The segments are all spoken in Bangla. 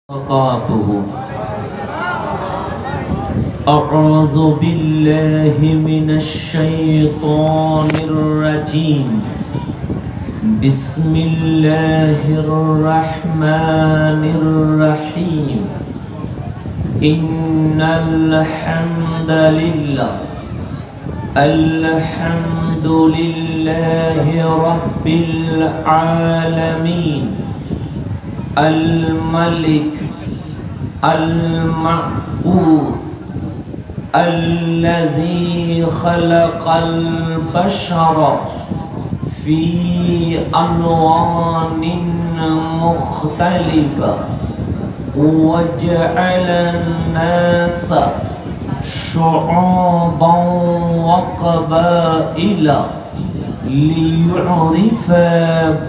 وبركاته. أعوذ بالله من الشيطان الرجيم. بسم الله الرحمن الرحيم. إن الحمد لله رب العالمين الملك المعبود الذي خلق البشر في ألوان مختلفة وجعل الناس شعوبا وقبائل ليعرف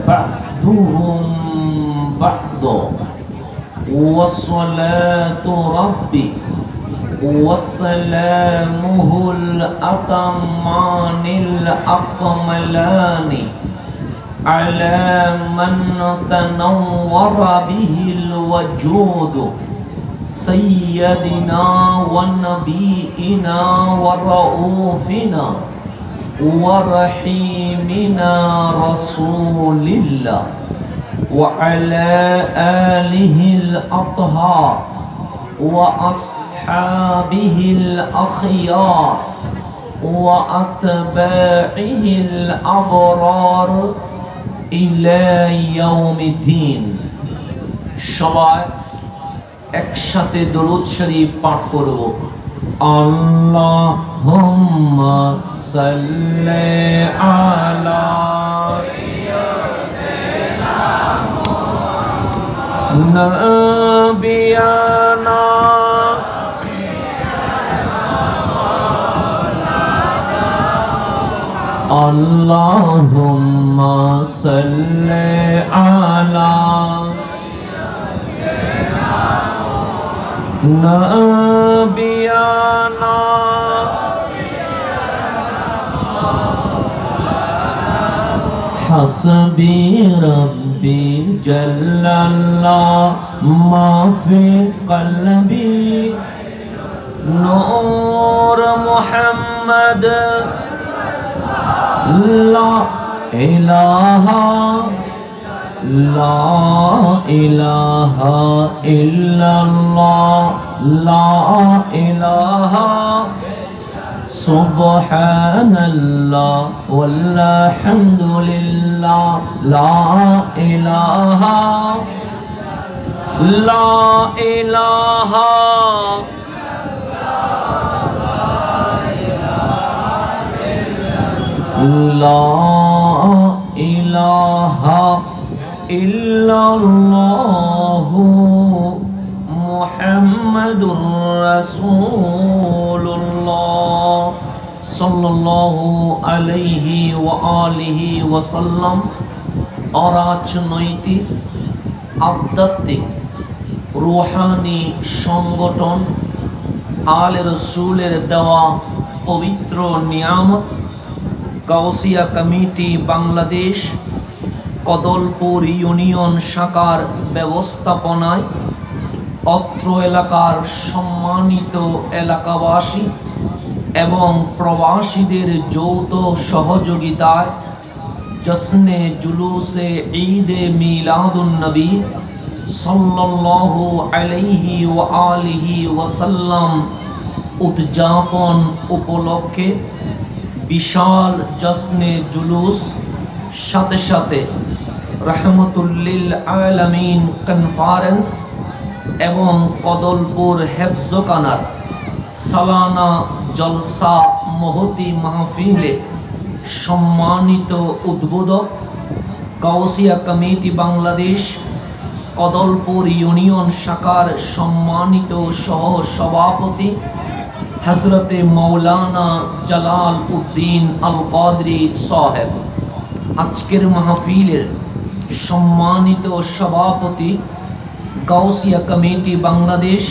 بعضهم بعضا والصلاة ربي وسلامه الأتمان الأكملان على من تنور به الوجود سيدنا ونبينا ورؤوفنا ورحيمنا رسول الله وعلى آله الأطهار وأصحابه الأخيار وأتباعه الأبرار إلى يوم الدين. সবাই একসাথে দরুদ শরীফ পাঠ করব। আল্লাহুম্মা সাল্লি আলা নবিয়ানা আল্লাহুম্মা সাল্লি আলা নবিয়ানা হাসবি রব্বি জাল্লাল্লাহ মা ফি কলবি নূর মুহাম্মদ লা ইলাহা লা ইলাহা ইল্লাল্লাহ লা ইলাহা সুবহানাল্লাহ ওয়ালহামদুলিল্লাহ লা ইলাহা লা ইলাহা লা ইলাহা ইল্লাল্লাহু মুহাম্মাদুর রাসূলুল্লাহ সাল্লাল্লাহু আলাইহি ওয়া আলিহি ওয়াসাল্লাম। অরাজনৈতিক আধ্যাত্মিক রূহানি সংগঠন আলে রসুলের দেওয়া পবিত্র নিয়ামত গাউসিয়া কমিটি বাংলাদেশ কদলপুর ইউনিয়ন শাখার ব্যবস্থাপনায় অত্র এলাকার সম্মানিত এলাকাবাসী এবং প্রবাসীদের যৌথ সহযোগিতায় জশ্নে জুলুসে ঈদে মিলাদুন নবী সাল্লাল্লাহু আলাইহি ওয়া আলিহি ওয়াসাল্লাম উদযাপন উপলক্ষে বিশাল জশ্নে জুলুস সাথে সাথে রহমতুল্লিল আলামিন কনফারেন্স এবং কদলপুর হেফজখানার সালানা জলসা মহতি মাহফিলে সম্মানিত উদ্বোধক গাউসিয়া কমিটি বাংলাদেশ কদলপুর ইউনিয়ন শাখার সম্মানিত সহ সভাপতি হযরতে মাওলানা জালাল উদ্দিন আল কাদরি সাহেব, আজকের মাহফিলের সম্মানিত সভাপতি গাউসিয়া কমিটি বাংলাদেশ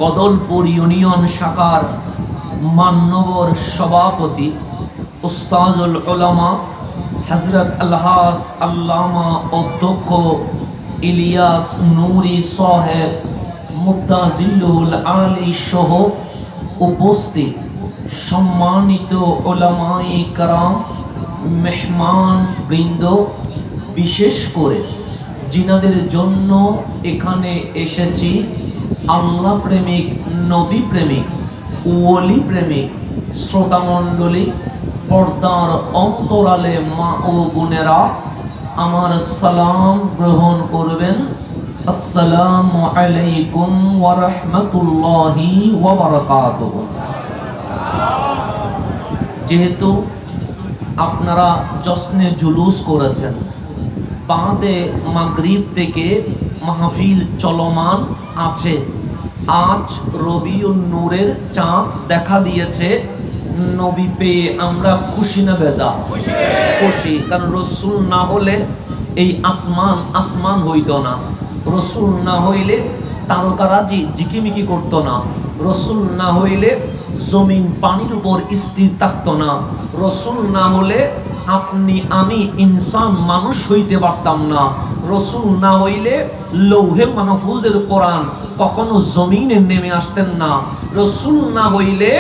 কদলপুর ইউনিয়ন শাখার মান্যবর সভাপতি উস্তাজুল উলামা হযরত আলহাস আল্লামা অধ্যক্ষ ইলিয়াস নুরি সাহেব মুতাজিল্লুল আলী সহ উপস্থিত সম্মানিত উলামায়ে কেরাম, মেহমান বৃন্দ, বিশেষ করে জিনাদের জন্য এখানে এসেছি আল্লাহ প্রেমিক, নবী প্রেমিক, ওলি প্রেমিক শ্রোতামণ্ডলী, পর্দার অন্তরালে মা ও বোনেরা, আমার সালাম গ্রহণ করবেন। আসসালামু আলাইকুম ওয়া রাহমাতুল্লাহি ওয়া বারাকাতুহু। যেহেতু আপনারা জশ্নে জুলুস করেছেন, বাদে মাগরিব থেকে মাহফিল চলমান আছে। আজ রবিউল নূরের চাঁদ দেখা দিয়েছে। নবী পেয়ে আমরা খুশি না বেজার? খুশি। কারণ রসুল না হলে এই আসমান হইতো না। রসুল না হইলে তারকারাজি ঝিকিমিকি করতো না। রসুল না হইলে জমিন পানির উপর স্থির থাকতো না। রসুল না হলে আপনি আমি ইনসান মানুষ হইতে পারতাম না। রসুল না হইলে লৌহে মাহফুজের কোরআন কখনো জমিনে নেমে আসতেন না। রসুল না হইলে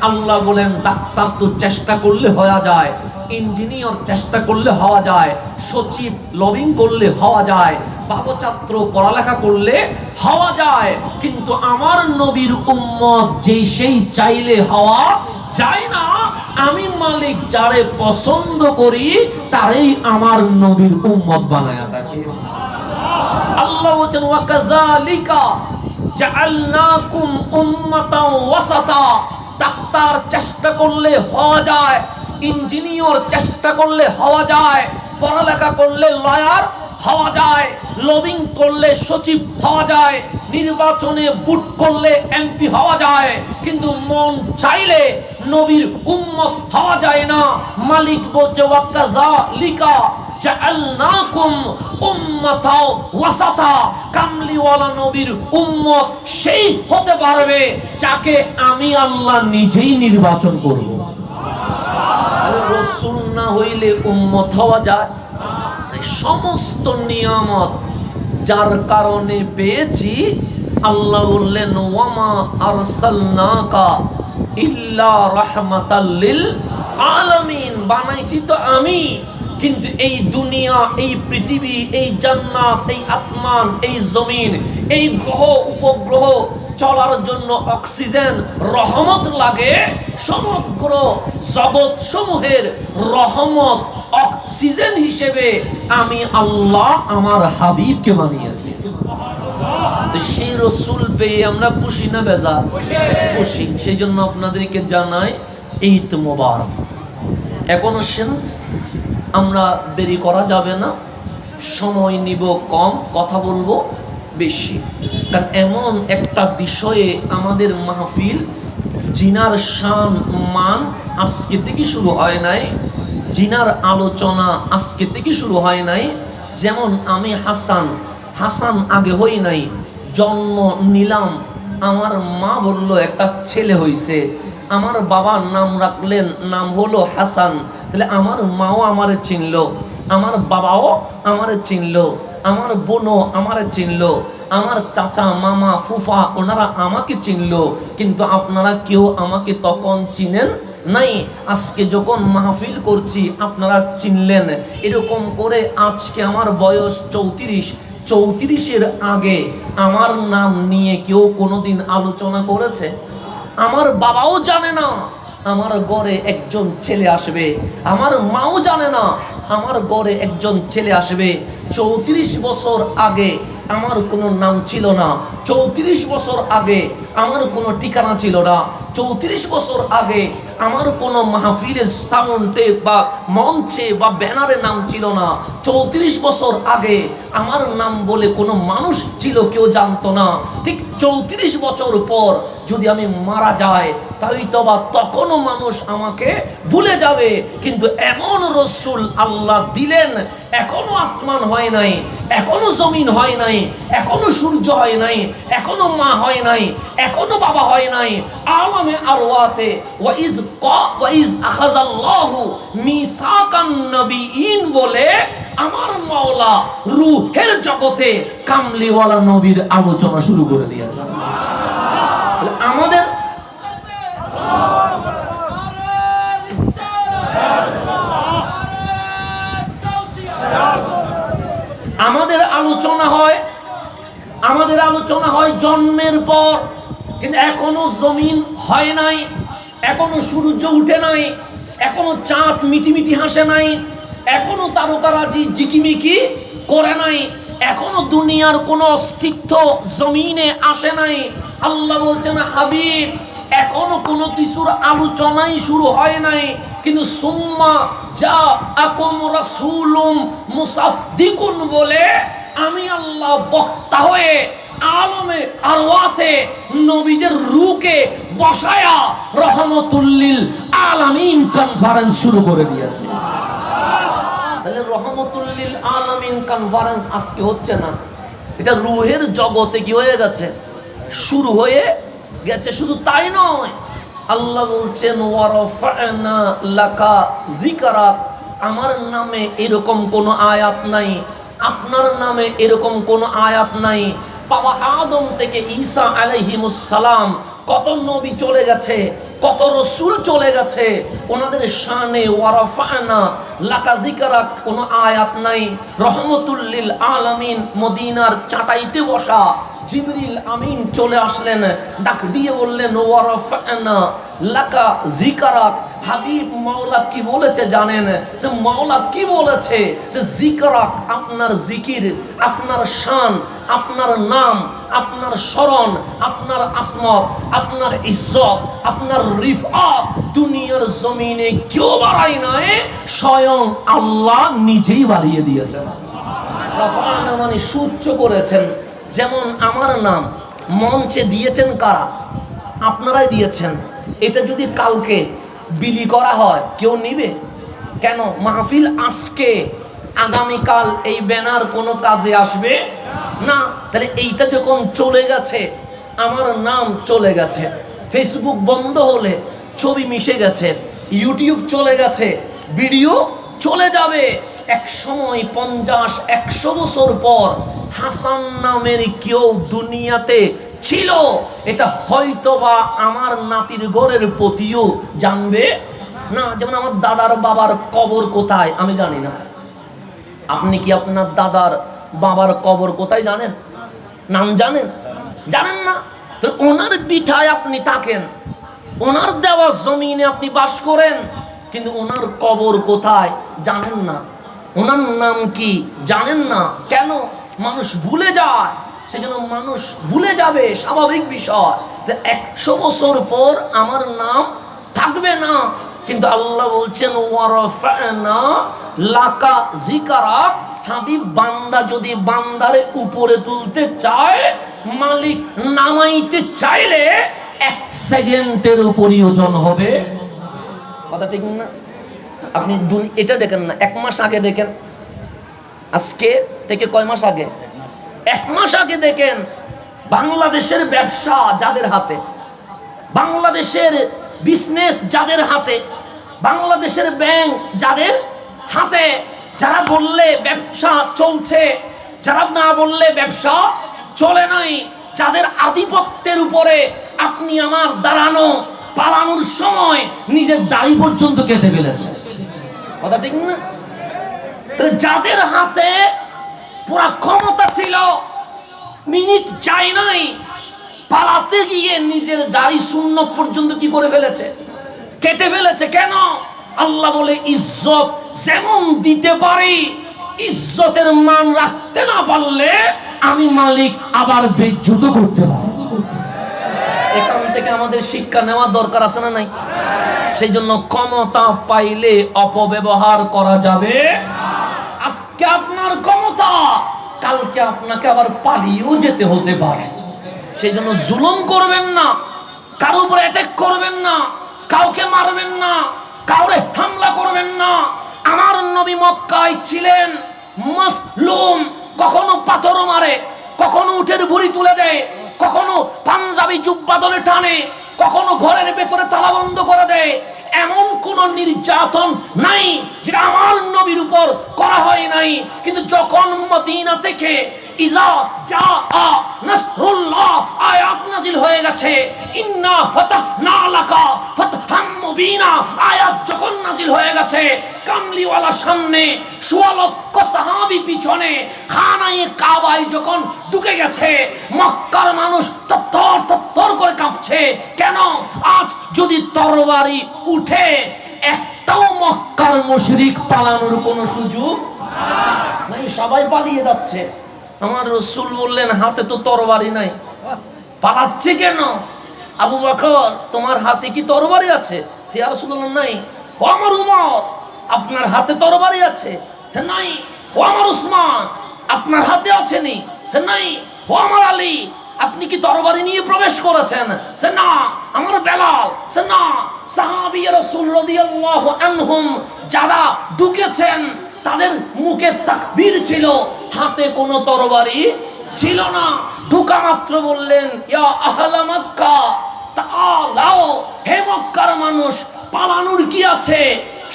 আল্লাহ বলেন, ডাক্তার তো চেষ্টা করলে হওয়া যায়, ইঞ্জিনিয়ার চেষ্টা করলে হওয়া যায়, সচিব লবিং করলে হওয়া যায়, ভালো ছাত্র পড়ালেখা করলে হওয়া যায়, কিন্তু আমার নবীর উম্মত যেই সেই চাইলে হওয়া যায় না। আমি মালিক যারে পছন্দ করি তারই আমার নবীর উম্মত বানায়া থাকে। আল্লাহ বলেন, ওয়া কাযালিকা জাআলনাকুম উম্মাতাও ওয়াসাতা। ডাক্তার চেষ্টা করলে হওয়া যায়, ইঞ্জিনিয়ার চেষ্টা করলে হওয়া যায়, পড়ালেখা করলে লয়ার হওয়া যায়, লবিং করলে সচিব হওয়া যায়, নির্বাচনে ভোট করলে এমপি হওয়া যায়, কিন্তু মন চাইলে নবীর উম্মত হওয়া যায় না। মালিক বলছে, ওয়া কাযালিকা জাআলনাকুম উম্মাতাও ওয়াসাতা। কামলিওয়ালা নবীর উম্মত সেই হতে পারবে যাকে আমি আল্লাহ নিজেই নির্বাচন করব। রাসূল না হইলে উম্মত হওয়া যায়? সমস্ত নিয়ামত যার কারণে পেয়েছি, আল্লাহ বললেন, ওয়ামা আরসালনাকা ইল্লা রাহমাতাল লিল আলামিন। বানাইছি তো আমি, কিন্তু এই দুনিয়া, এই পৃথিবী, এই জান্নাত, এই আসমান, এই জমিন, এই গ্রহ উপগ্রহ চলার জন্য অক্সিজেন রহমত লাগে। সমগ্র জগৎ সমূহের রহমত অক্সিজেন হিসেবে আমি আল্লাহ আমার হাবিবকে বানিয়েছি। সেই রসুল পেয়ে আমরা খুশি না বেজার? খুশি। সেই জন্য আপনাদেরকে জানাই ঈদ মোবারক। এখন আসেন, আমরা দেরি করা যাবে না, সময় নিব কম, কথা বলবো বেশি। কারণ এমন একটা বিষয়ে আমাদের মাহফিল, জিনার শান মান আজকে থেকে শুরু হয় নাই, জিনার আলোচনা আজকে থেকে শুরু হয় নাই। যেমন আমি হাসান আগে হই নাই, জন্ম নিলাম, আমার মা বলল একটা ছেলে হইছে, আমার বাবার নাম রাখলেন, নাম হলো হাসান। তাহলে আমার মাও আমারে চিনলো, আমার বাবাও আমারে চিনলো, আমার বোনও আমারে চিনলো, আমার চাচা মামা ফুফা ওনারা আমাকে চিনলো, কিন্তু আপনারা কেউ আমাকে তখন চিনেন নাই। আজকে যখন মাহফিল করছি আপনারা চিনলেন। এরকম করে আজকে আমার বয়স 34। 34-এর আগে আমার নাম নিয়ে কেউ কোনোদিন আলোচনা করেছে? আমার বাবাও জানে না আমার ঘরে একজন ছেলে আসবে, আমার মাও জানে না আমার ঘরে একজন ছেলে আসবে। 34 বছর আগে আমার কোনো নাম ছিল না, 34 বছর আগে আমার কোনো ঠিকানা ছিল না, 34 বছর আগে আমার কোনো মাহফিলের সাউন্ডে বা মঞ্চে বা ব্যানারে নাম ছিল না, 34 বছর আগে আমার নাম বলে কোনো মানুষ ছিল, কেউ জানতো না। ঠিক 34 বছর পর যদি আমি মারা যাই, তাই তো বা তখনও মানুষ আমাকে ভুলে যাবে। কিন্তু এমন রসুল আল্লাহ দিলেন, এখনো আসমান হয় নাই, এখনো জমিন হয় নাই, এখনো সূর্য হয় নাই, এখনো মা হয় নাই, এখনো বাবা হয় নাই। আলামে আরওয়াতে ওয়াইজ আখাযাল্লাহু মিসাকান নবিয়িন বলে আমার মাওলা রূহের জগতে কামলিওয়ালা নবীর আলোচনা শুরু করে দিয়েছে। আমাদের আলোচনা হয় জন্মের পর, কিন্তু এখনো জমিন হয় নাই, এখনো সূর্য উঠে নাই, এখনো চাঁদ মিটিমিটি হাসে নাই, এখনো তারকারাজি জিকিমিকি করে নাই, এখনো দুনিয়ার কোনো অস্তিত্ব জমিনে আসে নাই। আল্লাহ বলছেন, হাবিব এখনো কোনো কিছুর আলোচনাই শুরু হয় নাই, কিন্তু সুম্মা যা আকুম রাসূলুম মুসাদ্দিকুন বলে আমি আল্লাহ বক্তা হয়ে আলমে আরওয়াতে নবীদের রূহকে বসায়া রহমতুল্লিল আলামিন কনফারেন্স শুরু করে দিয়েছে। তাহলে রহমতুল্লিল আলামিন কনফারেন্স আজকে হচ্ছে না, এটা রূহের জগতে কি হয়ে গেছে, শুরু হয়ে গেছে। শুধু তাই নয়, আল্লাহ বলছেন ওয়ারাফা'না লাকা যিকরাক, আমার নামে এরকম কোনো আয়াত নাই, আপনার নামে এরকম কোনো আয়াত নাই। বাবা আদম থেকে ঈসা আলাইহিমুস সালাম কত নবী চলে গেছে, কত রসুল চলে গেছে, ওনাদের শানে ওয়ারাফা'না লাকা যিকরাক কোনো আয়াত নাই। রহমতুল্লিল আলামিন মদিনার চাটাইতে বসা জিবরিল আমিন চলে আসলেন, ডাক দিয়ে বললেন ওয়ারাফা'না লাকা যিকরাক। হাবিব মাওলা কি বলেছে জানেন? সে মাওলা কি বলেছে? সে যিকরাক, আপনার জিকির, আপনার শান, আপনার নাম, আপনার শরণ, আপনার আসমত, আপনার ইজ্জত, আপনার রিফআত দুনিয়ার জমিনে কেউ বাড়ায় নাই, স্বয়ং আল্লাহ নিজেই বাড়িয়ে দিয়েছেন। রাফা'না মানে সুউচ্চ করেছেন। যেমন আমার নাম মঞ্চে দিয়েছেন কারা? আপনারাই দিয়েছেন। এটা যদি কালকে বিলি করা হয় কেউ নিবে কেন? মাহফিল আজকে, আগামীকাল এই ব্যানার কোনো কাজে আসবে না। তাহলে এইটা যখন চলে গেছে, আমার নাম চলে গেছে, ফেসবুক বন্ধ হলে ছবি মিশে গেছে, ইউটিউব চলে গেছে, ভিডিও চলে যাবে। এক সময় 50-100 বছর পর হাসান নামের কেউ দুনিয়াতে ছিল, এটা হয়তোবা আমার নাতির ঘরের প্রতিও জানবে না। যেমন আমার দাদার বাবার কবর কোথায় আমি জানি না, আপনি কি আপনার দাদার বাবার কবর কোথায় জানেন? নাম জানেন? জানেন না। তো ওনার বিঠায় আপনি থাকেন, ওনার দেওয়া জমিনে আপনি বাস করেন, কিন্তু ওনার কবর কোথায় জানেন না, ওনার নাম কি জানেন না। কেন? মানুষ ভুলে যায়, সেজন্য মানুষ ভুলে যাবে, স্বাভাবিক বিষয়। 100 বছর পর আমার নাম থাকবে না, কিন্তু আল্লাহ বলছেন ওয়ারাফা'না লাকা যিকরাক। হাবিব বান্দা যদি বান্দারে উপরে তুলতে চায়, মালিক নামাইতে চাইলে 1 সেকেন্ডের উপরই ওজন হবে। কথা ঠিক না? আপনি এটা দেখেন না, 1 মাস আগে দেখেন, আজকে থেকে কয় মাস আগে, 1 মাস আগে দেখেন বাংলাদেশের ব্যবসা যাদের হাতে, বাংলাদেশের বিজনেস যাদের হাতে, বাংলাদেশের ব্যাংক যাদের হাতে, যারা বললে ব্যবসা চলছে, যারা না বললে ব্যবসা চলে নাই, যাদের আধিপত্যের উপরে আপনি আমার দাঁড়ানো পালানোর সময় নিজের দাড়ি পর্যন্ত কেটে ফেলেছে। কথা ঠিক না? যাদের হাতে পুরা ক্ষমতা ছিল, মিনিট যায় নাই, পালাতে গিয়ে নিজের দাড়ি সুন্নত পর্যন্ত কি করে ফেলেছে? কেটে ফেলেছে। কেন? আল্লাহ বলে ইজ্জত যেমন দিতে পারি, ইজ্জতের মান রাখতে না পারলে আমি মালিক আবার বেজ্জত করতে পারি। এখান থেকে আমাদের শিক্ষা নেওয়ার দরকার আছে না নাই? সেই জন্য ক্ষমতা পাইলে অপব্যবহার করা যাবে। আজকে আপনার ক্ষমতা, কালকে আপনাকে আবার পালিয়েও যেতে হতে পারে। সেই জন্য জুলুম করবেন না, কারো উপর অ্যাটাক করবেন না, কাউকে মারবেন না, কাউরে হামলা করবেন না। আমার নবী মক্কায় ছিলেন মাসলুম, কখনো পাথর মারে, কখনো উটের ভুঁড়ি তুলে দেয়, কখনো পাঞ্জাবি জুব্বা দলে টানে, কখনো ঘরের ভেতরে তালা বন্ধ করে দেয়। এমন কোন নির্যাতন নাই যেটা আমার নবীর উপর করা হয় নাই। কিন্তু যখন মদিনা থেকে ইজা জা নাসরুল্লাহ আয়াত নাজিল হয়ে গেছে, ইন্না ফাতাহনা লাকা ফাতহাম মুবিনা আয়াত যখন নাজিল হয়ে গেছে, কামলিওয়ালা সামনে, ১৬ লক্ষ সাহাবী পিছনে, খানায়ে কাবায় যখন ঢুকে গেছে, মক্কার মানুষ থরথর থরথর করে কাঁপছে। কেন? আজ যদি তরবারি উঠে, একটাও মক্কার মুশরিক পালানোর কোনো সুযোগ নাই, সবাই পালিয়ে যাচ্ছে। আমার রাসূল বললেন, হাতে তো তরবারি নাই, পালাচ্ছে কেন? আবু বকর, তোমার হাতে কি তরবারি আছে? সে ইয়া রাসূলুল্লাহ, নাই। ও আমার উমর, আপনার হাতে তরবারি আছে? সে নাই। ও আমার উসমান, আপনার হাতে আছে নি? সে নাই। ও আমার আলী, আপনি কি তরবারি নিয়ে প্রবেশ করেছেন? সে না। আমার বেলাল, সে না। সাহাবী রাসূল রাদিয়াল্লাহু আনহুম যারা ঢুকেছেন, তাদের মুখে তাকবীর ছিল, হাতে কোনো তরবারি ছিল না। ঢুকা মাত্র বললেন, ইয়া আহলা মক্কা তাআলাও, হে মক্কার মানুষ, পালানোর কি আছে,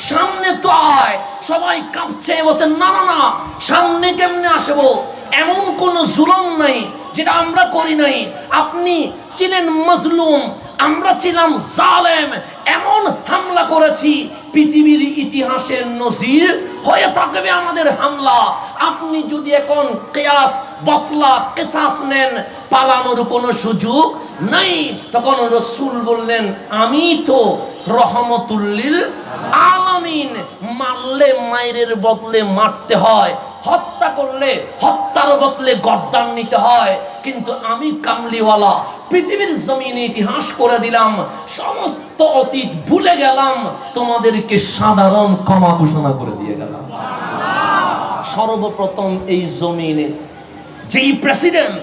সামনে তো আয়। সবাই কাঁপছে, বলছেন না না না, সামনে কেমনে আসবো? এমন কোন জুলুম নাই যেটা আমরা করি নাই। আপনি ছিলেন মাজলুম, আমরা ছিলাম জালেম, এমন হামলা করেছি, পৃথিবীর ইতিহাসের নজির হয়ে থাকবে আমাদের হামলা। আপনি যদি এখন কিয়াস বতলা কিসাস নেন, পালানোর কোনো সুযোগ নাই। তখন রাসূল বললেন, আমি তো রহমতুল লিল আলামিন। মারলে মায়ের বদলে মারতে হয়, হত্যা করলে হত্যার বদলে গর্দান নিতে হয়। কিন্তু আমি কামলিওয়ালা পৃথিবীর জমিনে ইতিহাস করে দিলাম, সমস্ত অতীত ভুলে গেলাম, তোমাদেরকে সাধারণ ক্ষমা ঘোষণা করে দিয়ে গেলাম। সর্বপ্রথম এই জমিনে যেই প্রেসিডেন্ট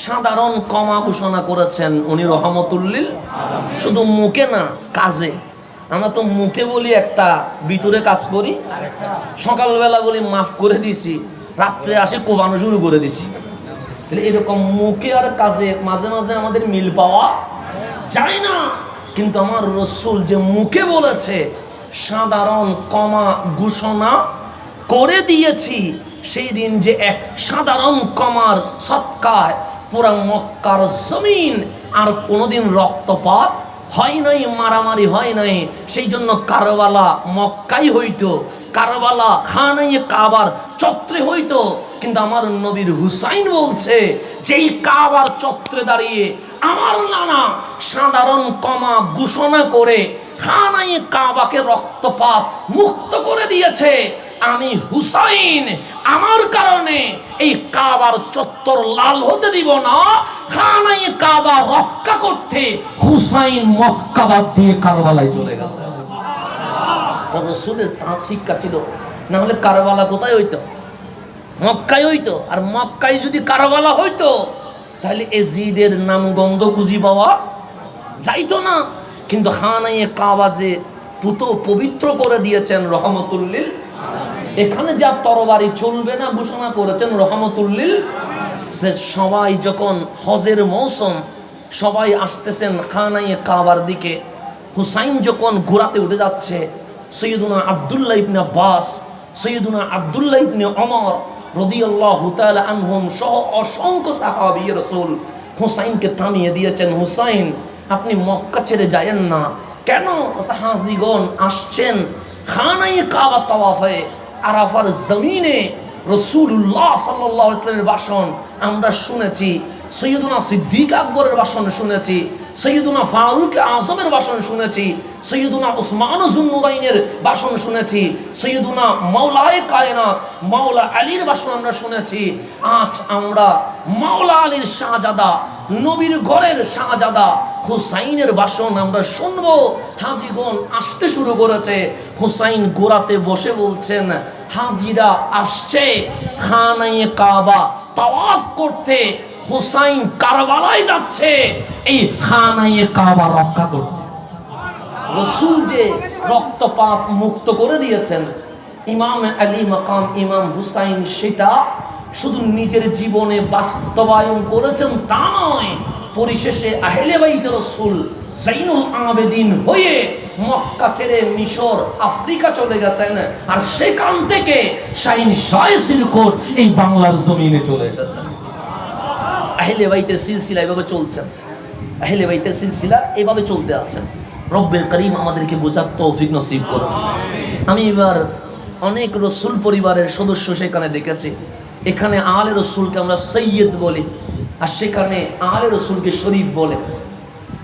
সাধারণ ক্ষমা ঘোষণা করেছেন, উনি রহমতুল লিল। শুধু মুখে না, কাজে। আমরা তো মুখে বলি একটা, ভিতরে কাজ করি। সকালবেলা বলি মাফ করে দিছি, রাত্রে আসে কোবানো শুরু করে দিছি। তাহলে এরকম মুখে আর কাজে মাঝে মাঝে আমাদের মিল পাওয়া যায় না। কিন্তু আমার রাসূল যে মুখে বলেছে সাধারণ ক্ষমা ঘোষণা করে দিয়েছি, সেই দিন যে এক সাধারণ ক্ষমার সৎকায় পুরা মক্কার জমিন আর কোনোদিন রক্তপাত হয় নাই, মারামারি হয় নাই। সেই জন্য কারবালা মক্কাই হইতো, কারবালা খানায়ে কাবার চত্বরে হইতো। কিন্তু আমার নবীর হুসাইন বলছে, যেই কাবার চত্বরে দাঁড়িয়ে আমার নানা সাধারণ ক্ষমা ঘোষণা করে খানায়ে কাবাকে রক্তপাত মুক্ত করে দিয়েছে, আমি হুসাইন আমার কারণে এই কাবার চত্বর লাল হতে দিব না। খানায়ে কাবা রক্ষা করতে হুসাইন মক্কা বাদ দিয়ে কারবালায় চলে গেছে। রাসূলের তার শিক্ষা ছিল, না হলে কারবালা কোথায় হইতো? মক্কায় হইতো। আর মক্কায় যদি কারবালা হইতো, তাহলে এজিদের নাম গন্ধ খুঁজি পাওয়া যাইতো না। কিন্তু খানায়ে কাবা যে পবিত্র করে দিয়েছেন রহমতুল লিল, এখানে যা তরবারি চলবে না ঘোষণা করেছেন রহমতুল লিল। সে সবাই যখন হজের মৌসুম, সবাই আসতেছেন খানায়ে কাবার দিকে, হুসাইন যখন ঘোড়াতে উঠে যাচ্ছে, সৈয়দুনা আব্দুল্লাহ ইবনে আব্বাস, সৈয়দুনা আব্দুল্লাহ ইবনে ওমর রাদিয়াল্লাহু তাআলা আনহুম সহ অসংখ্য সাহাবী রাসূল হুসাইনকে থামিয়ে দিয়েছেন, হুসাইন আপনি মক্কা ছেড়ে যায়েন না। কেন? হাজিগণ আসছেন খানায়ে কাবা তাওয়াফে, আরাফার জমিনে রাসূলুল্লাহ সাল্লাল্লাহু আলাইহি ওয়াসাল্লামের ভাষণ আমরা শুনেছি, সৈয়দুনা সিদ্দিক আকবরের ভাষণ শুনেছি, সৈয়দুনা ফারুক আজমের ভাষণ শুনেছি, সৈয়দুনা উসমান যুন্নুরাইনের ভাষণ শুনেছি, সৈয়দুনা মাওলায়ে কায়নাত মাওলা আলীর ভাষণ আমরা শুনেছি। আজ আমরা মাওলা আলীর শাহজাদা, নবীর ঘরের শাহজাদা হুসাইনের ভাষণ আমরা শুনবো। হাজিগণ আসতে শুরু করেছে, হুসাইন গোরাতে বসে বলছেন, হাজিরা আসছে খানায়ে কাবা তাওয়াফ করতে, হুসাইন কারবালায় যাচ্ছে এই খানায়ে কাবা রক্ষা করতে। রাসূল যে রক্তপাত মুক্ত করে দিয়েছেন, ইমাম আলী মাকাম ইমাম হুসাইন সেটা শুধু নিজের জীবনে বাস্তবায়ন করেছেন তা নয়, পরিশেষে আহলে বাইত রাসূল জাইনুল আবেদিন হয়ে মক্কা ছেড়ে মিশর আফ্রিকা চলে গেছেন, আর সেখান থেকে শাহিন শায়েসির কোট এই বাংলার জমিনে চলে এসেছেন। আহলে বাইতের সিলসিলা এভাবে চলছে, আহলে বাইতের সিলসিলা এভাবে চলতে আছেন। রব্বে করিম আমাদেরকে বোঝার তৌফিক নসিব করুন। আমি এবার অনেক রসুল পরিবারের সদস্য সেখানে দেখেছি। এখানে আলে রসুলকে আমরা সৈয়দ বলি, আর সেখানে আলে রসুলকে শরীফ বলে।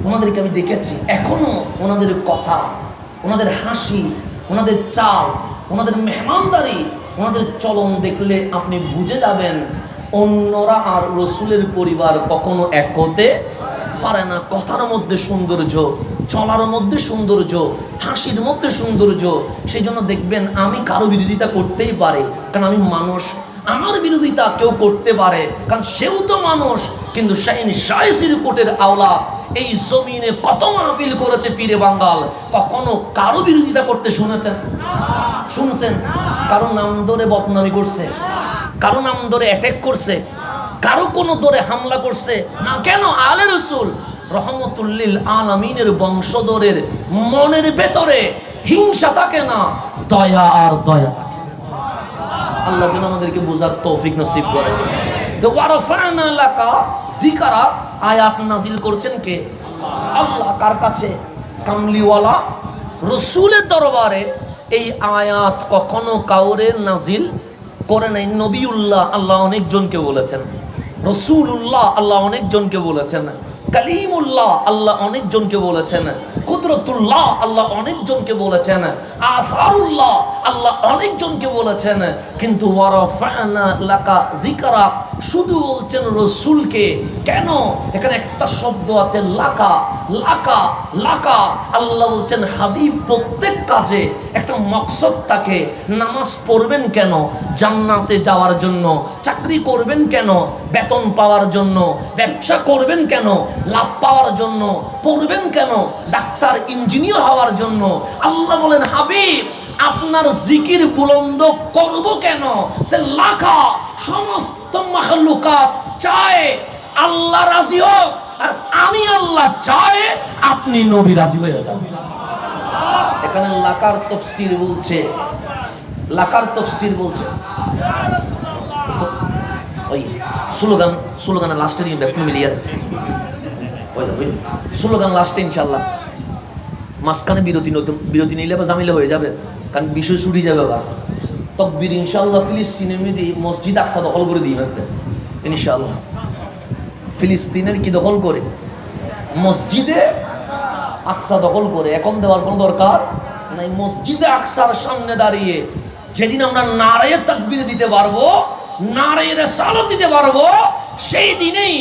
ওনাদেরকে আমি দেখেছি, এখনো ওনাদের কথা, ওনাদের হাসি, ওনাদের চাল, ওনাদের মেহমানদারি, ওনাদের চলন দেখলে আপনি বুঝে যাবেন অন্যরা আর রসুলের পরিবার কখনো এক হতে পারে না। কথার মধ্যে সৌন্দর্য, চলার মধ্যে সৌন্দর্য, হাসির মধ্যে সৌন্দর্য। সেই জন্য দেখবেন আমি কারো বিরোধিতা করতেই পারে, কারণ আমি মানুষ। আমার বিরোধিতা কেউ করতে পারে, কারণ সেও তো মানুষ। কিন্তু শাহিন শায়েসির কোটের আওলাদ এই জমিনে কত মাহফিল করেছে পীরে বাঙ্গাল, কখনো কারো বিরোধিতা করতে শুনেছেন? শুনছেন? কারো নাম ধরে বদনামি করছে, কারো নাম ধরে অ্যাটাক করছে, কারো কোনো ধরে হামলা করছে না? কেন? আলে রসুল রহমতুল্লিল আলামিনের বংশধরের মনের ভেতরে হিংসা থাকে না, দয়া আর দয়া থাকে। আল্লাহ যেন আমাদেরকে বোঝার তৌফিক নসিব করে। তো ওয়ারফানা লাকা যিকরা আয়াত নাজিল করছেন কে? আল্লাহ। কার কাছে? কামলিওয়ালা রসুলের দরবারে এই আয়াত কখনো কাউরে নাজিল করে নাই। নবিউল্লাহ আল্লাহ অনেকজনকে বলেছেন, রসুলুল্লাহ আল্লাহ অনেকজনকে বলেছেন, কালিমুল্লাহ আল্লাহ অনেকজনকে বলেছেন, কুদরতুল্লাহ আল্লাহ অনেকজনকে বলেছেন, আসারুল্লাহ আল্লাহ অনেকজনকে বলেছেন। কিন্তু ওয়ারাফানা লাকা যিকরা শুধু বলছেন রসুলকে। কেন? এখানে একটা শব্দ আছে লাকা, লাকা, লাকা। আল্লাহ বলছেন হাবিব প্রত্যেক কাজে একটা মকসদ থাকে। নামাজ পড়বেন কেন? জান্নাতে যাওয়ার জন্য। চাকরি করবেন কেন? বেতন পাওয়ার জন্য। ব্যবসা করবেন কেন? লাভ পাওয়ার জন্য। পড়বেন কেন? ডাক্তার ইঞ্জিনিয়ার হওয়ার জন্য। আল্লাহ বলেন হাবিব আপনার জিকির বুলন্দ করব কেন? সে লাখা সমস্ত মাখলুকাত চায় আল্লাহ রাজি হোক, আর আমি আল্লাহ চাই আপনি নবী রাজি হয়ে যান। এখানে লাকার তাফসীর বলছে, লাকার তাফসীর বলছে ওই স্লোগানের লাস্টে নিয়ে একটু মিলিয়ে ওই স্লোগান লাস্টে ইনশাল্লাহ। মাঝখানে বিরতি নিলে বা জামিলে হয়ে যাবে, কারণ বিষয় ছুটি যাবে। আবার তকবীর ইনশাল্লাহ ফিলিস্তিনের মেয়েদি মসজিদ আকসা দখল করে দিই ইনশাল্লাহ। ফিলিস্তিনের কি দখল করে? মসজিদে আকসা দখল করে। এখন দেওয়ার কোনো দরকার নাই। মসজিদে আকসার সামনে দাঁড়িয়ে যেদিন আমরা নারায়ে তাকবীর দিতে পারবো, নারায়ে রিসালাত দিতে পারবো, সেই দিনেই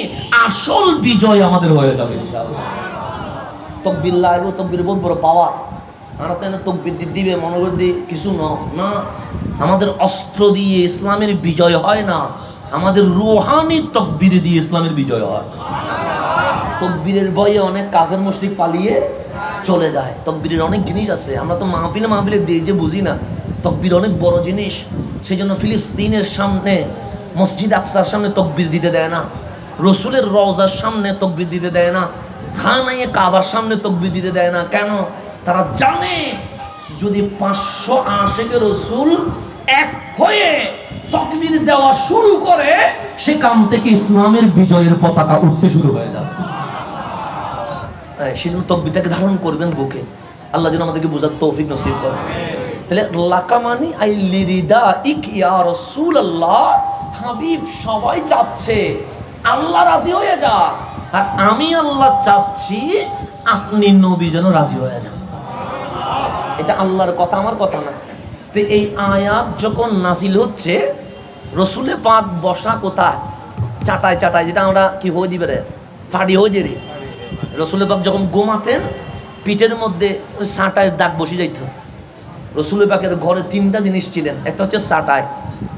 আসল বিজয় আমাদের হয়ে যাবে ইনশাআল্লাহ। তকবীর লাইব, তকবীর বহুত বড় পাওয়ার। আমরা তো তকবীর দিবে মনে করে কিছু না। আমাদের অস্ত্র দিয়ে ইসলামের বিজয় হয় না, আমাদের রুহানি তকবীর দিয়ে ইসলামের বিজয় হয়। তকবীরের ভয়ে অনেক কাফের মুশরিক পালিয়ে চলে যায়। তকবীরের অনেক জিনিস আছে, আমরা তো মাহফিলে দিয়ে যে বুঝি না। তকবীর অনেক বড় জিনিস। সেই জন্য ফিলিস্তিনের সামনে মসজিদ আকসার সামনে তকবীর দিতে দেয় না, রসুলের রওজার সামনে তকবীর দিতে দেয় না, খানায়ে কাবার সামনে তকবীর দিতে দেয় না। কেন? তারা জানে যদি 500 আশিকে রসুল এক হয়ে তকবীর দেওয়া শুরু করে, সেখান থেকে ইসলামের বিজয়ের পতাকা উঠতে শুরু হয়ে যাবে। সেজন্য তকবীরটাকে ধারণ করবেন বুকে। আল্লাহ যেন আমাদেরকে বোঝার তৌফিক নসিব করে। তাহলে লাকামানি আই লিরিদা ইক ইয়া রাসূলুল্লাহ, হাবিব সবাই চাচ্ছে আল্লাহ রাজি হয়ে যা, আর আমি আল্লাহ চাচ্ছি আপনি নবী যেন রাজি হয়ে যান। এটা আল্লাহর কথা, আমার কথা না। তো এই আয়াত যখন নাজিল হচ্ছে, রসুলে পাক বসা কোথায়? চাটায় চাটায়, যেটা আমরা কি হয়ে দিবে রে ফাড়ি হয়ে যে রে। রসুলে পাক যখন ঘুমাতেন পিঠের মধ্যে ওই চাটায় দাগ বসে যাইত। রসুলের পাকের ঘরে 3টা জিনিস ছিলেন। একটা হচ্ছে চাটায়,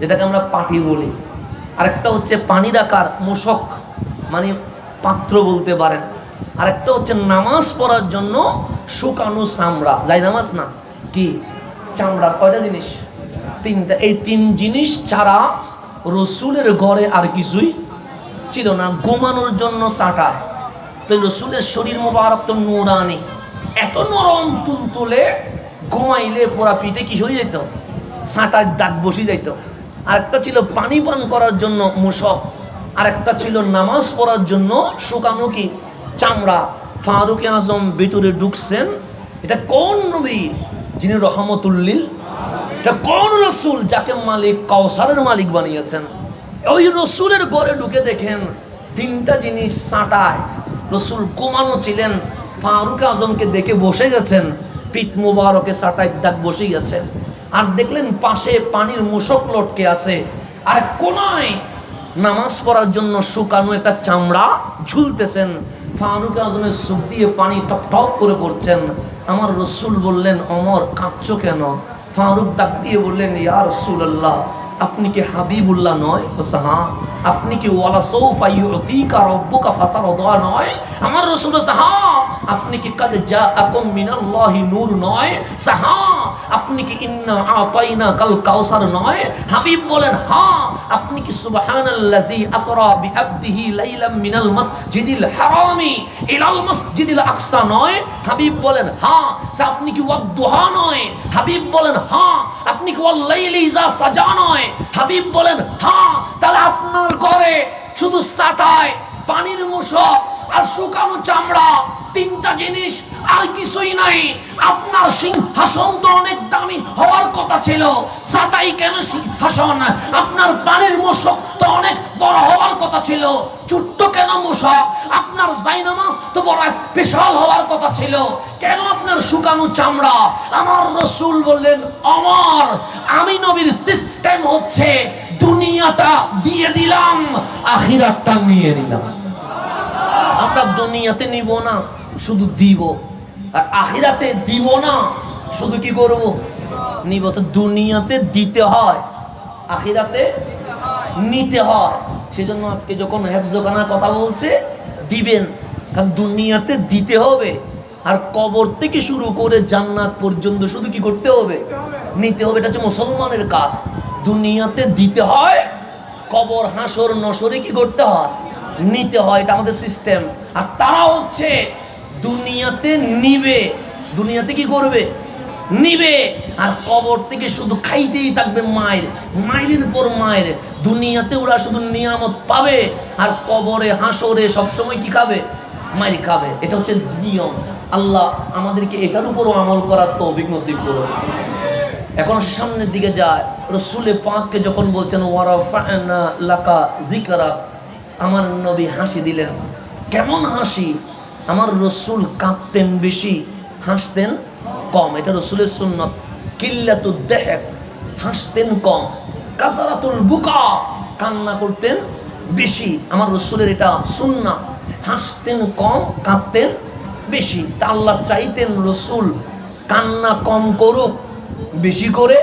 যেটাকে আমরা পাটি বলি, আরেকটা হচ্ছে পানি রাখার মোশক মানে পাত্র বলতে পারেন, আরেকটা হচ্ছে নামাজ পড়ার জন্য শুকানো চামড়া, যাই নামাজ না কি চামড়া। কয়টা জিনিস? 3টা। এই 3 জিনিস ছাড়া রসুলের ঘরে আর কিছুই ছিল না। ঘুমানোর জন্য চাটায়, তো রসুলের শরীর মোবারক তো নুরানি, এত নরম তুলতুলে, ঘুমাইলে পোড়া পিঠে কি হয়ে যেত, সাঁটার দাগ বসে যাইত। আরেকটা ছিল পানি পান করার জন্য মূসক, আরেকটা ছিল নামাজ পড়ার জন্য শুকানো কি চামড়া। ফারুক আজম ভিতরে ঢুকছেন, এটা কোন নবী যিনি রহমতুল্লিল, এটা কোন রসুল যাকে মালিক কাউসারের মালিক বানিয়েছেন। ওই রসুলের ঘরে ঢুকে দেখেন তিনটা জিনিস সাঁটায়। রসুল ঘুমানো ছিলেন, ফারুক আজমকে দেখে বসে গেছেন, পিঠ মোবারকে সাঁটায় দাগ বসে গেছেন। আর দেখলেন পাশে পানির মূসক লটকে আছে, আর কোনায় নামাজ পড়ার জন্য শুকানো একটা চামড়া ঝুলতেছেন। ফারুক আজমের চোখ দিয়ে পানি টপ টপ করে পড়ছেন। আমার রসুল বললেন, ওমর কাঁদছো কেন? ফারুক ডাক দিয়ে বললেন, ইয়া রাসূলুল্লাহ, আপনি কি হাবিবুল্লাহ নয়? বলছে হ্যাঁ। আপনি কি ওয়ালা সাউফা ইউতিকা রাব্বুকা ফাতারদা নয়? আমার রাসূল বলছে হ্যাঁ। আপনি কি কাদ জাআকুম মিনাল্লাহি নূর নয়? হ্যাঁ। আপনি কি ইন্না আতাইনাকাল কাউসার নয়? হাবিব বলেন হ্যাঁ। আপনি কি সুবহানাল্লাযী আসরা বিআবদিহি লাইলাম মিনাল মাসজিদিল হারামি ইলাল মাসজিদিল আকসা নয়? হাবিব বলেন হ্যাঁ। আপনি কি ওয়াদ-দুহা নয়? হাবিব বলেন হ্যাঁ। আপনি কি ওয়াল লাইলি ইযা সাজা নয়? হাবিব বলেন হ্যাঁ। তাহলে আপনার ঘরে শুধু সাটায় পানির মূসক আর শুকানো চামড়া, তিনটা জিনিস, আর কিছুই নাই। আপনার সিংহাসন তো অনেক দামি হওয়ার কথা ছিল, সাটাই কেন সিংহাসন? আপনার পানির মূসক তো অনেক বড় হওয়ার কথা ছিল, ছোট্ট কেন মূসক? আপনার জায়নামাজ তো বড় স্পেশাল হওয়ার কথা ছিল, কেন আপনার শুকানো চামড়া? আমার রাসূল বললেন, ওমর, আমি নবীর সিস্টেম হচ্ছে দুনিয়াটা দিয়ে দিলাম, আখিরাতটা নিয়ে নিলাম। আমরা দুনিয়াতে নিব না, শুধু দিব, আর আখিরাতে দিব না, শুধু কি করব, নিব। তো দুনিয়াতে দিতে হয়, আখিরাতে নিতে হয়। সেজন্য আজকে যখন হেফজখানার কথা বলছে, দিবেন, কারণ দুনিয়াতে দিতে হবে। আর কবর থেকে শুরু করে জান্নাত পর্যন্ত শুধু কি করতে হবে, নিতে হবে। এটা হচ্ছে মুসলমানের কাজ। দুনিয়াতে দিতে হয়, কবর হাসর নসরে কি করতে হয়, নিতে হয়। এটা আমাদের সিস্টেম। আর তারা হচ্ছে দুনিয়াতে নিবে, দুনিয়াতে কি করবে, নিবে, আর কবর থেকে শুধু খাইতেই থাকবে মায়ের, মাইলের পর মায়ের। দুনিয়াতে ওরা শুধু নিয়ামত পাবে, আর কবরে হাসরে সবসময় কি খাবে, মায়ের খাবে। এটা হচ্ছে নিয়ম। আল্লাহ আমাদেরকে এটার উপরও আমল করার তৌফিক নসিব করুন। এখন সে সামনের দিকে যায়, রসুলে পাককে যখন বলছেন ওয়ারাফা'না লাকা যিকরাক, আমার নবী হাসি দিলেন। কেমন হাসি? আমার রসুল কাঁদতেন বেশি, হাসতেন কম। এটা রসুলের সুন্নত। কিল্লাতুদ দাহক, হাসতেন কম। কাসারাতুল বুকা, কান্না করতেন বেশি। আমার রসুলের এটা সুন্নাত, হাসতেন কম, কাঁদতেন বেশি। তা আল্লাহ চাইতেন রসুল কান্না কম করুক, বেশি করে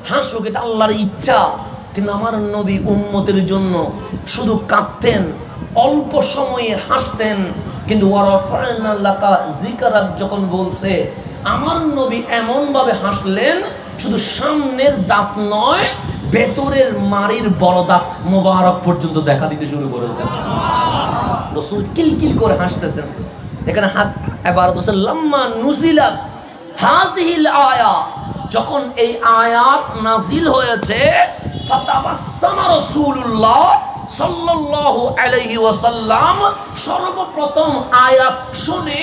হাসুক, এটা আল্লাহর ইচ্ছা। কিন্তু আমার নবী উম্মতের জন্য শুধু কাঁদতেন, অল্প সময়ে হাসতেন। কিন্তু ওয়ারাফা'না লাকা যিকরাক যখন বলছে, আমার নবী এমন ভাবে হাসলেন, শুধু সামনের দাঁত নয়, ভেতরের মাড়ির বড় দাঁত মোবারক পর্যন্ত দেখা দিতে শুরু করেছেন। রাসূল কিলকিল করে হাসতেছেন। এখানে হাত ইবারত হচ্ছে লাম্মা নুজিলাত হাযিহিল আয়া, যখন এই আয়াত নাজিল হয়েছে, ফাতাবাসসামা রাসূলুল্লাহ সাল্লাল্লাহু আলাইহি ওয়াসাল্লাম, সর্বপ্রথম আয়াত শুনে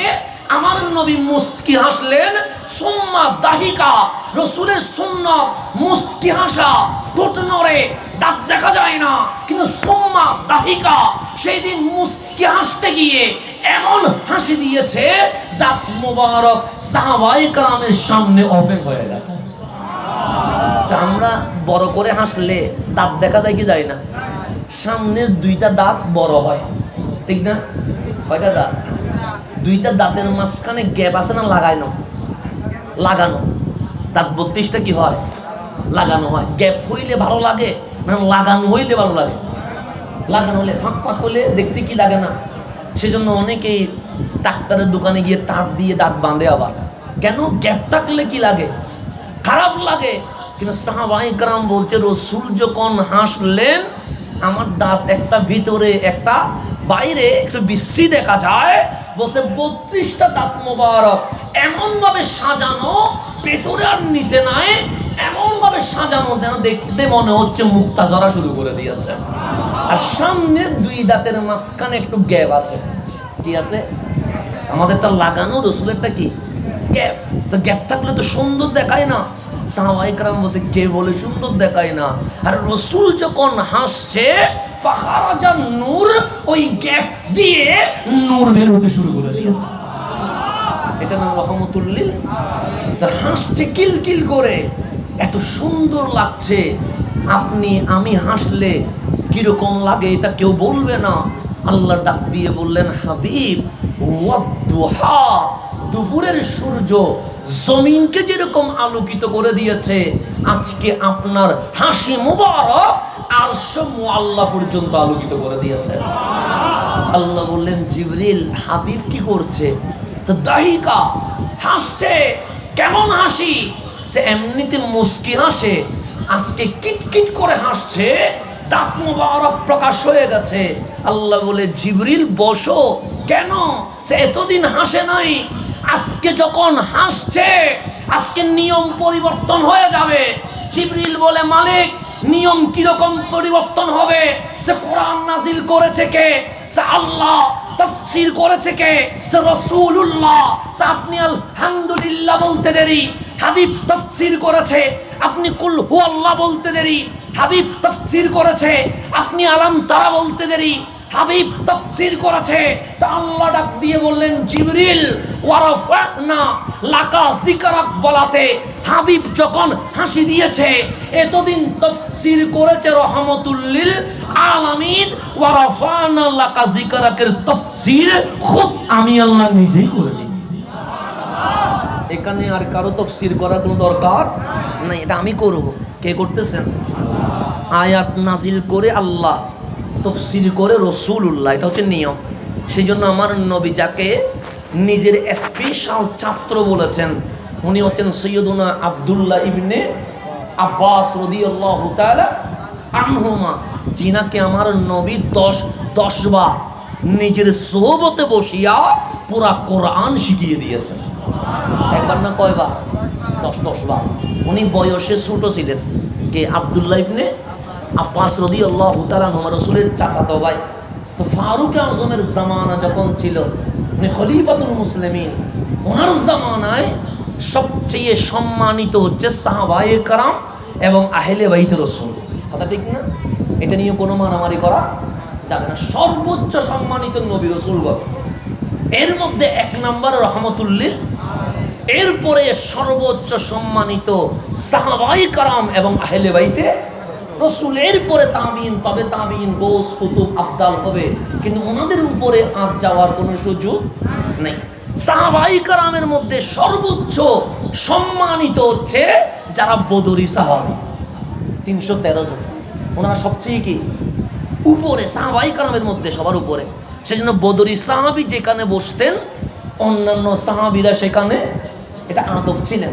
আমার নবী মুস্কি হাসলেন। সুম্মা দাহিকা, রাসূলের সুন্নাত মুস্কি হাসা, ঠোঁট নড়ে, দাঁত দেখা যায় না, কিন্তু সুম্মা দাহিকা, সেই দিন মুস্কি হাসতে গিয়ে এমন হাসি দিয়েছে, দাঁত মোবারক সাহাবায়ে কেরামের সামনে ওপেন হয়ে গেছে। আমরা বড় করে হাসলে দাঁত দেখা যায় কি যায় না? সামনের দুইটা দাঁত বড় হয়, ঠিক না? কয়টা দাঁত? দুইটা দাঁতের মাঝখানে গ্যাপ আছে না, লাগানো, লাগানো। দাঁত 32টা কি হয়, লাগানো হয়। গ্যাপ হইলে ভালো লাগে না লাগানো হইলে ভালো লাগে? লাগানো হলে ফাঁক ফাঁক হলে দেখতে কি লাগে না? সেজন্য অনেকেই ডাক্তারের দোকানে গিয়ে তার দিয়ে দাঁত বাঁধে। আবার কেন? গ্যাপ থাকলে কি লাগে, খারাপ লাগে। কিন্তু সাহাবায়ে কেরাম বলছে, রাসূল যখন হাসলেন, আমার দাঁত একটা ভিতরে একটা বাইরে একটু বিশ্রী দেখা যায়, বলছে 32টা দাঁত মোবারক এমন ভাবে সাজানো, ভেতরে আর নিচে নাই, এমন ভাবে সাজানো যেন দেখতে মনে হচ্ছে মুক্তা ঝরা শুরু করে দিয়েছে। আর সামনে 2 দাঁতের মাঝখানে একটু গ্যাপ আছে। কি আছে? আমাদেরটা লাগানো, রসুলেরটা কি গ্যাপ। তো গ্যাপ থাকলে তো সুন্দর দেখায় না। সাহাবায়ে কেরাম বলছে, কে বলে সুন্দর দেখায় না? আর রসুল যখন হাসছে, ফাখারাজা নূর, ওই গ্যাপ দিয়ে নূর বের হতে শুরু করে দিয়েছে। এটা নাম রহমতুল লিল। তা হাসছে কিলকিল করে, এত সুন্দর লাগছে। আমি হাসলে কিরকম লাগে এটা কেউ বলবে না। আল্লাহ ডাক দিয়ে বললেন, হাবিব ওয়াদ্দুহা, দুপুরের সূর্য জমিনকে যেরকম আলোকিত করে দিয়েছে, আজকে আপনার হাসি মুবারক আরশ মুআল্লা পর্যন্ত আলোকিত করে দিয়েছে। আল্লাহ বললেন, জিবরিল, হাবিব কি করছে? দাহিকা, হাসছে। কেমন হাসি? সে এমনিতে মুস্কি হাসে, আজকে কিটকিট করে হাসছে, দাঁত মোবারক প্রকাশ হয়ে গেছে। আল্লাহ বলে, জিবরিল বসো। কেন? সে এতদিন হাসে নাই, আজকে যখন হাসছে, আজকে নিয়ম পরিবর্তন হয়ে যাবে। জিবরিল বলে, মালিক, নিয়ম কিরকম পরিবর্তন হবে? সে কোরআন নাজিল করেছে কে? সে আল্লাহ। তাফসীর করেছে কে? সে রাসূলুল্লাহ। সে আপনি আলহামদুলিল্লাহ বলতে দেরি, হাবিব তাফসীর করেছে। আপনি কুল হুয়াল্লাহ বলতে দেরি, হাবিব তাফসীর করেছে। আপনি আলাম তারা বলতে দেরি, হাবিব তাফসীর করেছে। তা আল্লাহ ডাক দিয়ে বললেন, জিবরিল ওয়ারাফানা লাকা যিকরাক বলাতে হাবিব যখন হাসি দিয়েছে, এতদিন তাফসীর করেছে রহমাতুল লিল আলামিন, ওয়ারাফানা লাকা যিকরাকের তাফসীর খুব আমি আল্লাহ নিজেই করে দিই। এখানে আর কারো তাফসীর করার কোনো দরকার নাই, এটা আমি করব। কে করতেছেন? আয়াত নাজিল করে আল্লাহ, তাফসীর করে রাসূলুল্লাহ, এটা হচ্ছে নিয়ম। সেই জন্য আমার নবী যাকে নিজের স্পেশাল ছাত্র বলেছেন, উনি হচ্ছেন সৈয়দুনা আব্দুল্লাহ ইবনে আব্বাস রাদিয়াল্লাহু তাআলা আনহুমা, যিনাকে আমার নবী 10 বার নিজের সোহবতে বসিয়া পুরা কোরআন শিখিয়ে দিয়েছেন। একবার না কয়বার? 10 বার। উনি বয়সে ছোট ছিলেন। কে? আব্দুল্লাহ ইবনে আব্বাস রাদিয়াল্লাহু তাআলা আনহু, রাসূলের চাচাতো ভাই। তো ফারুক আজমের জামানা যখন ছিল, উনি খলিফাতুল মুসলিমিন, ওনার জামানায় সবচেয়ে সম্মানিত হচ্ছে সাহাবায়ে কেরাম এবং আহলে বাইত রাসূল। কথা ঠিক না? এটা নিয়ে কোনো মারামারি করা যাবে না। সর্বোচ্চ সম্মানিত নবী রাসূলগণ, এর মধ্যে 1 নম্বর রহমাতুল লিল, এরপরে সর্বোচ্চ সম্মানিত সাহাবায়ে কেরাম এবং আহলে বাইতে রাসূলের পরে তাবিঈন, তবে তাবিঈন, গৌস, কুতুব, আবদাল হবে, কিন্তু ওনাদের উপরে আর যাওয়ার কোনো সুযোগ নেই। সাহাবায়ে কেরামের মধ্যে সর্বোচ্চ সম্মানিত হচ্ছে যারা বদরি সাহাবী, 313 জন। ওনারা সবচেয়ে কি উপরে, সাহাবায়ে কেরামের মধ্যে সবার উপরে। সেজন্য বদরি সাহাবী যেখানে বসতেন, অন্যান্য সাহাবীরা সেখানে, এটা আদব ছিলেন।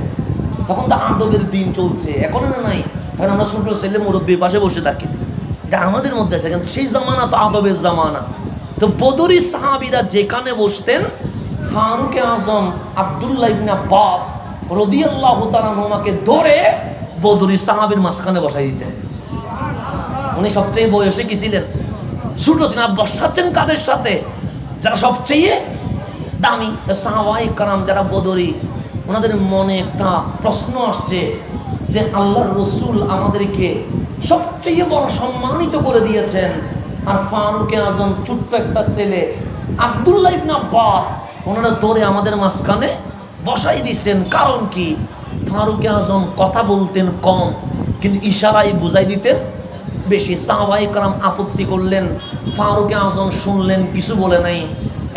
তখন তো আদবের দিন চলছে, এখন নাই। কারণ আমরা ছোট ছেলে মুরব্বীর পাশে বসে থাকি, এটা আমাদের মধ্যে আছে। কিন্তু সেই জামানা তো আদবের জামানা। তো বদরি সাহাবীরা যেখানে বসতেন, ফারুক আজম আব্দুল্লাহ ইবনে আব্বাস রাদিয়াল্লাহু তাআলা আনহুমাকে ধরে বদরি সাহাবীর মাঝখানে বসাই দিতেন। উনি সবচেয়ে বয়সে কি ছিলেন? ছোট ছিলেন। আর বসাচ্ছেন কাদের সাথে? যারা সবচেয়ে দামি সাহাবায়ে কেরাম, যারা বদরি। ওনাদের মনে একটা প্রশ্ন আসছে যে আল্লাহর রসুল আমাদেরকে সবচেয়ে বড় সম্মানিত করে দিয়েছেন, আর ফারুক আজম ছোট্ট একটা ছেলে আব্দুল্লাহ ইবনে আব্বাস ওনারা ধরে আমাদের মাঝখানে বসাই দিচ্ছেন। কারণ কি? ফারুক আজম কথা বলতেন কম, কিন্তু ইশারায় বুঝাই দিতেন বেশি। সাহাবায়ে কেরাম আপত্তি করলেন, ফারুক আজম শুনলেন, কিছু বলে নাই।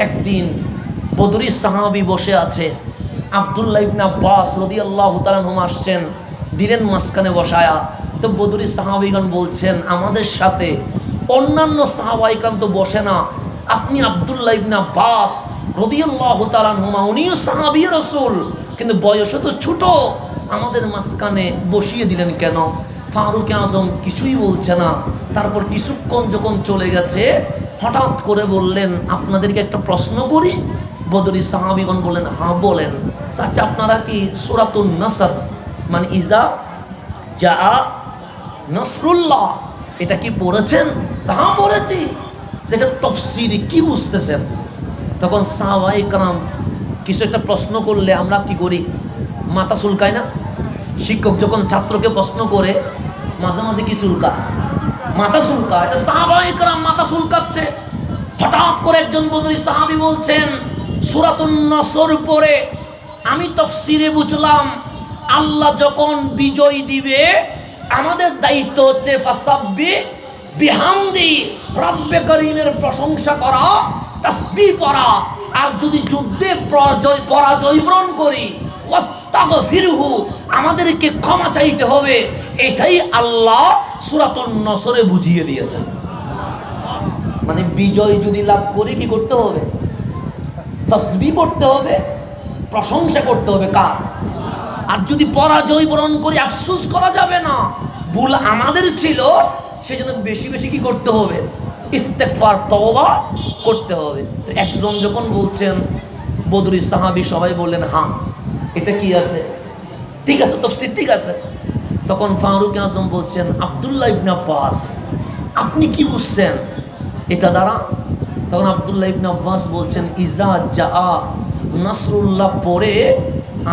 একদিন বদরি সাহাবী বসে আছে, আব্দুল্লাহ ইবনে আব্বাস রাদিয়াল্লাহু তাআলা আনহু আসছেন, দিলেন মাঝখানে বসায়া। তো বদরি সাহাবীগণ বলছেন, আমাদের সাথে অন্যান্য সাহাবায়ে কেরাম তো বসে না, আপনি আব্দুল্লাহ ইবনে আব্বাস রাদিয়াল্লাহু তাআলা আনহু, উনিও সাহাবী রাসূল, কিন্তু বয়সে তো ছোট, আমাদের মাঝখানে বসিয়ে দিলেন কেন? ফারুক আজম কিছুই বলছে না। তারপর কিছুক্ষণ যখন চলে গেছে, হঠাৎ করে বললেন, আপনাদেরকে একটা প্রশ্ন করি। বদরি সাহাবীগণ বললেন, হ্যাঁ বলেন। আচ্ছা, আপনারা কি সূরাতুন নাসর মানে ইজা যা নসরুল্লাহ এটা কি পড়েছেন? হ্যাঁ পড়েছি। সেটা তাফসীরে কি বুঝতেছেন? তখন সাহাবায়ে কেরাম কিছু একটা প্রশ্ন করলে আমরা কি করি? মাথা চুলকায় না? শিক্ষক যখন ছাত্রকে প্রশ্ন করে মাঝে মাঝে কি চুলকায়? মাথা চুলকায়। সাহাবায়ে কেরাম মাথা চুলকাচ্ছে। হঠাৎ করে একজন বদরি সাহাবী বলছেন, সূরাতুন নসর পড়ে আমি তাফসীরে বুঝলাম আল্লাহ যখন বিজয় দিবে আমাদের দায়িত্ব হচ্ছে ফাসাব্বি বিহামদি, রব্বে করিমের প্রশংসা করা, তাসবিহ পড়া। আর যদি যুদ্ধে পরাজয় বরণ করি ওয়াস্তাগফিরহু, আমাদেরকে ক্ষমা চাইতে হবে। এটাই আল্লাহ সূরাতুন নসরে বুঝিয়ে দিয়েছেন। মানে বিজয় যদি লাভ করি কি করতে হবে? তাসবিহ পড়তে হবে, প্রশংসা করতে হবে কার? আর যদি পরাজয় বরণ করি আফসোস করা যাবে না, ভুল আমাদের ছিল, সেজন্য বেশি বেশি কি করতে হবে? ইস্তেগফার, তওবা করতে হবে। তো একজন যখন বলছেন, বদরি সাহাবী সবাই বললেন হ্যাঁ এটা কি আছে, ঠিক আছে, তাফসীর ঠিক আছে। তখন ফারুক আজম বলছেন, আব্দুল্লাহ ইবনে আব্বাস আপনি কি বুঝছেন এটা দ্বারা? তখন আব্দুল্লাহ ইবনে আব্বাস বলছেন, ইজা জা নাসরুল্লাহ পড়ে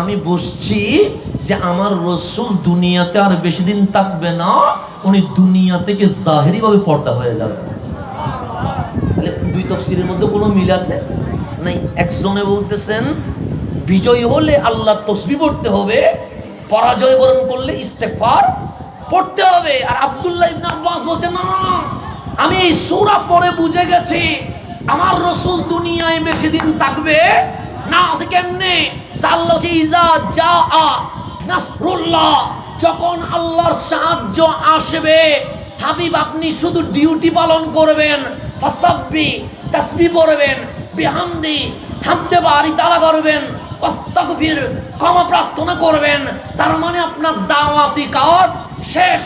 আমি বুঝছি যে আমার রসুল দুনিয়াতে আর বেশি দিন থাকবে না, উনি দুনিয়া থেকে জাহেরিভাবে পর্দা হয়ে যাবে। তাহলে দুই তাফসীরের মধ্যে কোনো মিল আছে নাই। একজনে বলতেছেন বিজয় হলে আল্লাহ তাসবিহ পড়তে হবে, পরাজয় বরণ করলে ইস্তেগফার পড়তে হবে। আর আব্দুল্লাহ ইবনে আব্বাস বলছেন না না, আমি এই সূরা পড়ে বুঝে গেছি আমার রাসূল দুনিয়ায় বেশি দিন থাকবে না। আছে কেমনে? আল্লাহ ইজা জা নাসরুল্লাহ, যখন আল্লাহর সাহায্য আসবে হাবিব আপনি শুধু ডিউটি পালন করবেন, ফাসাব্বি তাসবিহ পড়বেন, বিহামদি হামদে বারি তাআলা করবেন, ওয়াস্তাগফির ক্ষমা প্রার্থনা করবেন। তার মানে আপনার দাওয়াতি কাজ শেষ,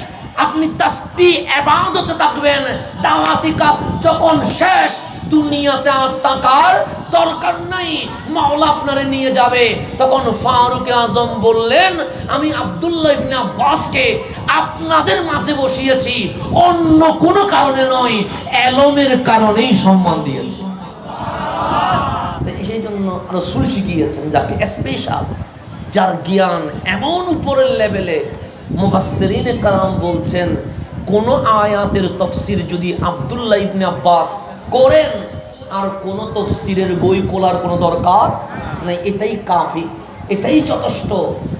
আপনি তাসবিহ ইবাদতে থাকবেন। দাওয়াতি কাজ যখন শেষ, দুনিয়াতে আর টাকার দরকার নাই, মাওলা আপনারে নিয়ে যাবে। তখন ফারুক আজম বললেন, আমি আব্দুল্লাহ ইবনে আব্বাসকে আপনাদের মাঝে বসিয়েছি অন্য কোনো কারণে নয়, এলমের কারণেই সম্মান দিয়েছি। সেই জন্য রাসূল শিখিয়েছেন যাকে স্পেশাল, যার জ্ঞান এমন উপরের লেভেলে। মুফাসসিরিনে কেরাম বলছেন কোন আয়াতের তাফসীর যদি আব্দুল্লাহ ইবনে আব্বাস করেন আর কোন তাফসীরের বই খোলার কোনো দরকার নাই, এটাই কাফি, এটাই যথেষ্ট।